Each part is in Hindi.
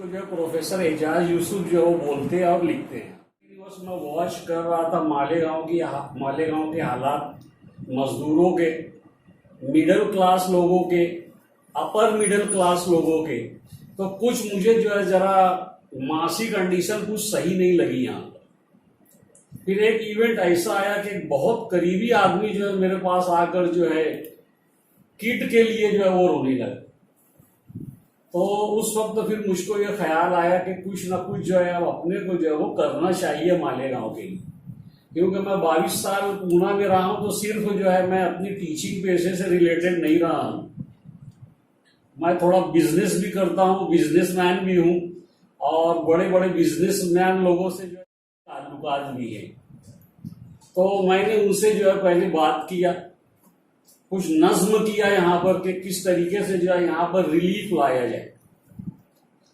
तो जो प्रोफेसर एजाज यूसुफ जो वो बोलते हैं और लिखते हैं। बस मैं वॉच कर रहा था मालेगांव के हालात, मजदूरों के, मिडिल क्लास लोगों के, अपर मिडिल क्लास लोगों के। तो कुछ मुझे जो है जरा मासी कंडीशन कुछ सही नहीं लगी यहाँ पर। फिर एक इवेंट ऐसा आया कि एक बहुत करीबी आदमी जो है मेरे पास आकर जो है किट के लिए जो है वो रोने लगा। तो उस वक्त फिर मुझको ये ख्याल आया कि कुछ ना कुछ जो है अब अपने को जो है वो करना चाहिए मालेगांव के लिए, क्योंकि मैं 22 साल पूना में रहा हूं। तो सिर्फ जो है मैं अपनी टीचिंग पेशे से रिलेटेड नहीं रहा हूं, मैं थोड़ा बिजनेस भी करता हूं, बिजनेसमैन भी हूं और बड़े बड़े बिजनेसमैन लोगों से जो है ताल्लुकात भी है। तो मैंने उनसे जो है पहले बात किया, कुछ नज्म किया यहाँ पर कि किस तरीके से जो है यहाँ पर रिलीफ लाया जाए।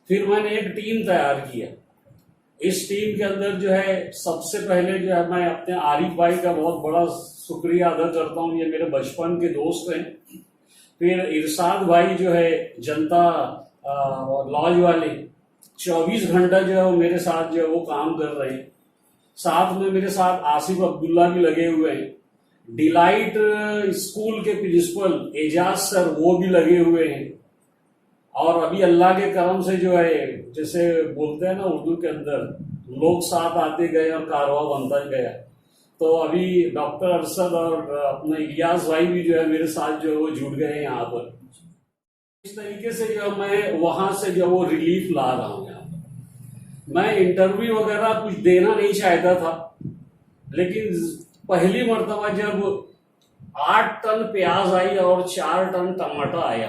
फिर मैंने एक टीम तैयार किया। इस टीम के अंदर जो है सबसे पहले जो है मैं अपने आरिफ भाई का बहुत बड़ा शुक्रिया अदा करता हूँ, ये मेरे बचपन के दोस्त हैं। फिर इरशाद भाई जो है जनता लॉज वाले 24 घंटा जो है वो मेरे साथ जो है वो काम कर रहे हैं। साथ में मेरे साथ आसिफ अब्दुल्ला भी लगे हुए हैं। डिलाइट स्कूल के प्रिंसिपल एजाज सर वो भी लगे हुए हैं। और अभी अल्लाह के करम से जो है जैसे बोलते हैं ना उर्दू के अंदर, लोग साथ आते गए और कारवा बनता गया। तो अभी डॉक्टर अरशद और अपना इलियास भाई भी जो है मेरे साथ जो है वो जुड़ गए हैं यहाँ पर। इस तरीके से जो मैं वहां से जो वो रिलीफ ला रहा हूँ यहाँ पर। मैं इंटरव्यू वगैरह कुछ देना नहीं चाहता था, लेकिन पहली मर्तबा जब 8 टन प्याज आई और 4 टन टमाटर आया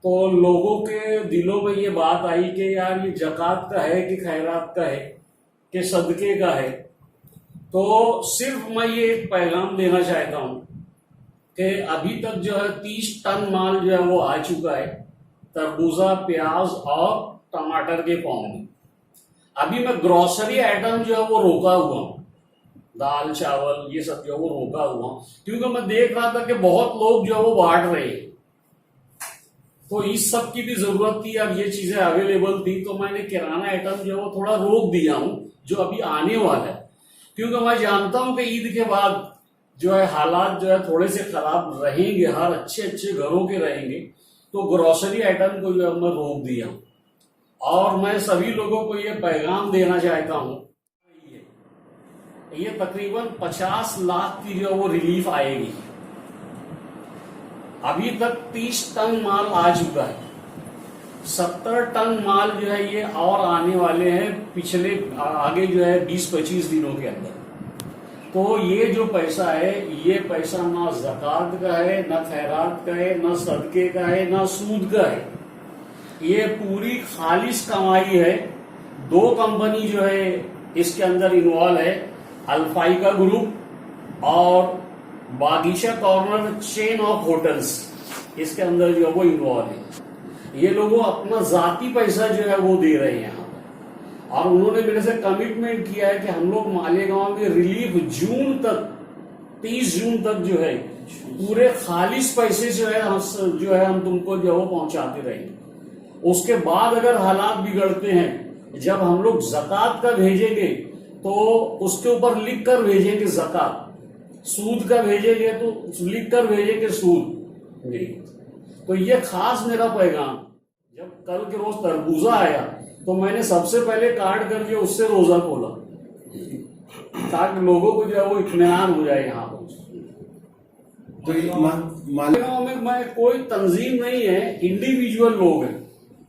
तो लोगों के दिलों में ये बात आई कि यार ये जकात का है कि खैरात का है कि सदके का है। तो सिर्फ मैं ये एक पैगाम देना चाहता हूं कि अभी तक जो है 30 टन माल जो है वो आ चुका है, तरबूजा, प्याज और टमाटर के फॉर्म में। अभी मैं ग्रोसरी आइटम जो है वो रोका हुआ हूं, दाल चावल ये सब जो है वो रोका हुआ हूं, क्योंकि मैं देख रहा था कि बहुत लोग जो है वो बांट रहे हैं। तो इस सब की भी जरूरत थी, अब ये चीजें अवेलेबल थी, तो मैंने किराना आइटम जो है वो थोड़ा रोक दिया हूं जो अभी आने वाला है। क्योंकि मैं जानता हूं कि ईद के बाद जो है हालात जो है थोड़े से खराब रहेंगे, हर अच्छे अच्छे घरों के रहेंगे। तो ग्रोसरी आइटम को जो है मैं रोक दिया हूं। और मैं सभी लोगों को ये पैगाम देना चाहता हूं, ये तकरीबन 50 लाख की जो है वो रिलीफ आएगी। अभी तक 30 टन माल आ चुका है, 70 टन माल जो है ये और आने वाले हैं पिछले आगे जो है 20-25 दिनों के अंदर। तो ये जो पैसा है ये पैसा ना ज़कात का है, ना खैरात का है, ना सदके का है, ना सूद का है। ये पूरी खालिश कमाई है। 2 कंपनी जो है इसके अंदर इन्वॉल्व है, अल्फाइका ग्रुप और बागीचा कॉर्नर चेन ऑफ होटल्स, इसके अंदर जो है वो इन्वॉल्व है। ये लोग अपना जाती पैसा जो है वो दे रहे हैं यहाँ पर। और उन्होंने मेरे से कमिटमेंट किया है कि हम लोग मालेगांव में रिलीफ जून तक, 30 जून तक जो है पूरे खालिश पैसे जो है हम तुमको जो है वो पहुंचाते रहेंगे। उसके बाद अगर हालात बिगड़ते हैं, जब हम लोग जकात का भेजेंगे तो उसके ऊपर लिख कर भेजेंगे जकात, सूद का भेजेंगे तो लिख कर भेजेंगे सूद नहीं। तो ये खास मेरा पैगाम। जब कल के रोज तरबूजा आया तो मैंने सबसे पहले काट करके उससे रोजा खोला ताकि लोगों को जो है वो इत्मीनान हो जाए। यहाँ पर तो मालेगांव में मैं कोई तंजीम नहीं है, इंडिविजुअल लोग हैं।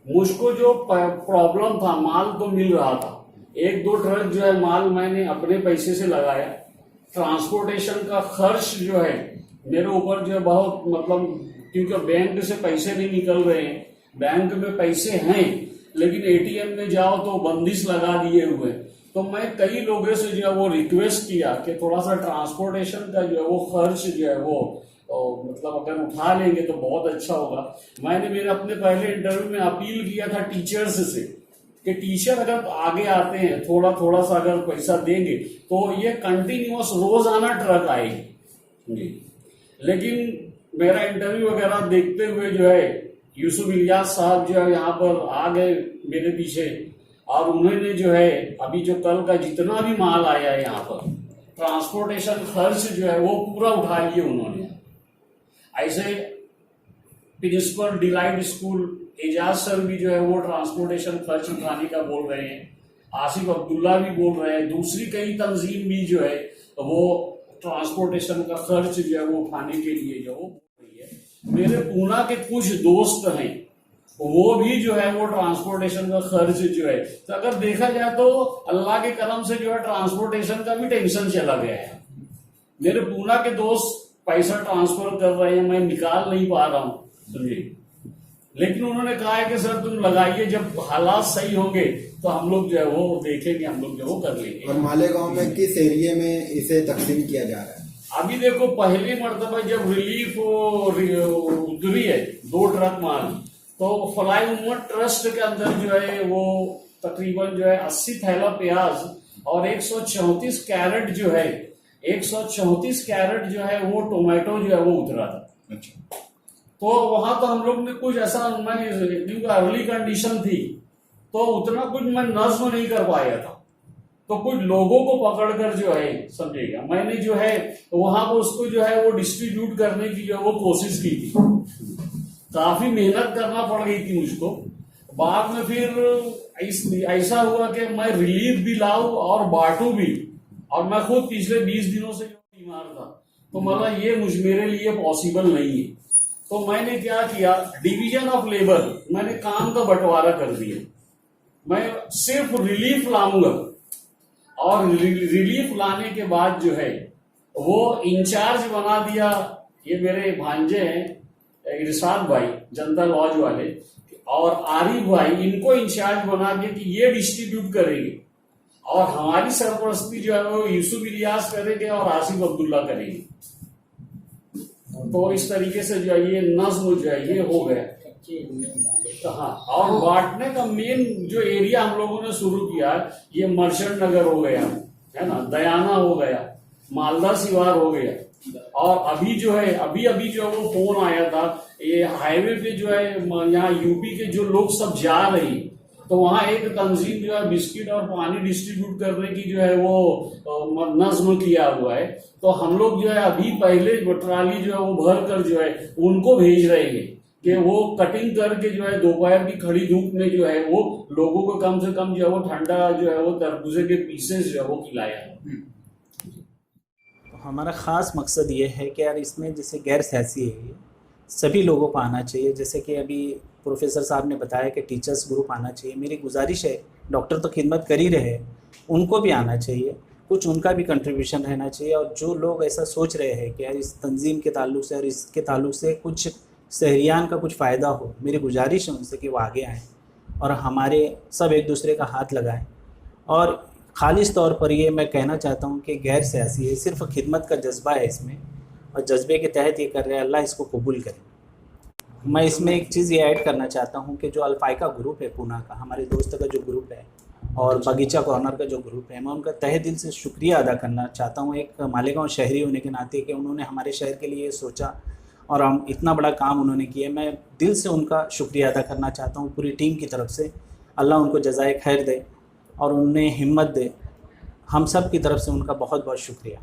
मुझको जो प्रॉब्लम था, माल तो मिल रहा था, 1-2 ट्रक जो है माल मैंने अपने पैसे से लगाया। ट्रांसपोर्टेशन का खर्च जो है मेरे ऊपर जो है बहुत, मतलब क्योंकि बैंक से पैसे नहीं निकल रहे हैं, बैंक में पैसे हैं लेकिन एटीएम में जाओ तो बंदिश लगा दिए हुए। तो मैं कई लोगों से जो है वो रिक्वेस्ट किया कि थोड़ा सा ट्रांसपोर्टेशन का जो है वो खर्च जो है वो मतलब अगर उठा लेंगे तो बहुत अच्छा होगा। मैंने मेरे अपने पहले इंटरव्यू में अपील किया था टीचर्स से कि टीचर अगर आगे आते हैं, थोड़ा थोड़ा सा अगर पैसा देंगे तो ये कंटिन्यूअस रोजाना ट्रक आएगी। लेकिन मेरा इंटरव्यू वगैरह देखते हुए जो है यूसुफ इलियास साहब जो है यहाँ पर आ गए मेरे पीछे, और उन्होंने जो है अभी जो कल का जितना भी माल आया है यहाँ पर, ट्रांसपोर्टेशन खर्च जो है वो पूरा उठा लिए उन्होंने। ऐसे principal delight school Aijaz sir भी जो है वो ट्रांसपोर्टेशन खर्च उठाने का बोल रहे हैं, आसिफ अब्दुल्ला भी बोल रहे हैं, दूसरी कई तंजीम भी जो है वो ट्रांसपोर्टेशन का खर्च जो है वो उठाने के लिए जो बोल रही है। मेरे पूना के कुछ दोस्त हैं, वो भी जो है वो ट्रांसपोर्टेशन का खर्च जो है, तो अगर देखा जाए तो अल्लाह के करम से जो है ट्रांसपोर्टेशन का भी टेंशन चला गया है। मेरे पूना के दोस्त पैसा ट्रांसफर कर रहे हैं, मैं निकाल नहीं पा रहा हूं, समझे। लेकिन उन्होंने कहा है कि सर तुम लगाइए, जब हालात सही होंगे तो हम लोग जो है वो देखेंगे, हम लोग जो वो कर लेंगे। और मालेगांव में किस एरिया में इसे तकसीम किया जा रहा है? अभी देखो, पहली मर्तबा जब रिलीफ उतरी है 2 ट्रक माल, तो फलाई उम्मत ट्रस्ट के अंदर जो है वो तकरीबन जो है 80 थैला प्याज और 134 कैरेट जो है 134 कैरेट जो है वो टोमेटो जो है वो उतरा था। अच्छा। तो वहां तो हम लोग ने कुछ ऐसा, क्योंकि अर्ली कंडीशन थी तो उतना कुछ मैं नज्म नहीं कर पाया था, तो कुछ लोगों को पकड़कर जो है, समझेगा, मैंने जो है वहां पर उसको जो है वो डिस्ट्रीब्यूट करने की जो है वो कोशिश की थी। काफी मेहनत करना पड़ गई थी मुझको। बाद में फिर ऐसा हुआ कि मैं रिलीफ भी लाऊं और बांटू भी, और मैं खुद पिछले 20 दिनों से बीमार था, तो मतलब ये मेरे लिए पॉसिबल नहीं है। तो मैंने क्या किया, डिवीजन ऑफ लेबर, मैंने काम का बंटवारा कर दिया। मैं सिर्फ रिलीफ लाऊंगा, और रिलीफ लाने के बाद जो है वो इंचार्ज बना दिया, ये मेरे भांजे हैं इरशाद भाई जनता लॉज वाले और आरिफ भाई, इनको इंचार्ज बना दिया कि ये डिस्ट्रीब्यूट करेंगे, और हमारी सरपरस्ती जो है वो यूसुफ इलियास करेंगे और आसिफ अब्दुल्ला करेंगे। तो इस तरीके से जो है ये नज्म जो है ये हो गया। तो हाँ, और बांटने का मेन जो एरिया हम लोगों ने शुरू किया, ये मर्चेंट नगर हो गया है ना, दयाना हो गया, मालदा सिवार हो गया, और अभी जो है अभी जो है वो फोन आया था, ये हाईवे पे जो है यहाँ यूपी के जो लोग सब जा रहे हैं, तो वहाँ एक तंजीम जो है बिस्किट और पानी डिस्ट्रीब्यूट करने की जो है वो नज्म किया हुआ है। तो हम लोग जो है अभी पहले ट्राली जो है वो भर कर जो है उनको भेज रहे हैं कि वो कटिंग करके जो है दोपहर की खड़ी धूप में जो है वो लोगों को कम से कम जो है वो ठंडा जो है वो तरबूजे के पीसेस जो है वो खिलाया। हमारा ख़ास मकसद ये है कि यार इसमें जैसे गैर सियासी है, ये सभी लोगों को आना चाहिए। जैसे कि अभी प्रोफेसर साहब ने बताया कि टीचर्स ग्रुप आना चाहिए, मेरी गुजारिश है, डॉक्टर तो खिदमत कर ही रहे, उनको भी आना चाहिए, कुछ उनका भी कंट्रीब्यूशन रहना चाहिए। और जो लोग ऐसा सोच रहे हैं कि यार इस तंजीम के ताल्लुक से और इसके ताल्लुक से कुछ शहरियान का कुछ फ़ायदा हो, मेरी गुजारिश है उनसे कि वो आगे आएँ और हमारे सब एक दूसरे का हाथ लगाएं। और खालिस तौर पर ये मैं कहना चाहता हूँ कि गैर सियासी है, सिर्फ खिदमत का जज्बा है इसमें, और जज्बे के तहत ये कर रहे हैं, अल्लाह इसको कबूल करे। मैं इसमें एक चीज़ ये ऐड करना चाहता हूँ कि जो अल्फाइका ग्रुप है पूना का, हमारे दोस्त का जो ग्रुप है, और बगीचा कॉर्नर का जो ग्रुप है, मैं उनका तहे दिल से शुक्रिया अदा करना चाहता हूँ एक मालेगांव शहरी होने के नाते, कि उन्होंने हमारे शहर के लिए सोचा और हम इतना बड़ा काम उन्होंने किया। मैं दिल से उनका शुक्रिया अदा करना चाहता हूँ पूरी टीम की तरफ से। अल्लाह उनको जज़ाए खैर दे और उन्हें हिम्मत दे। हम सब की तरफ से उनका बहुत बहुत शुक्रिया।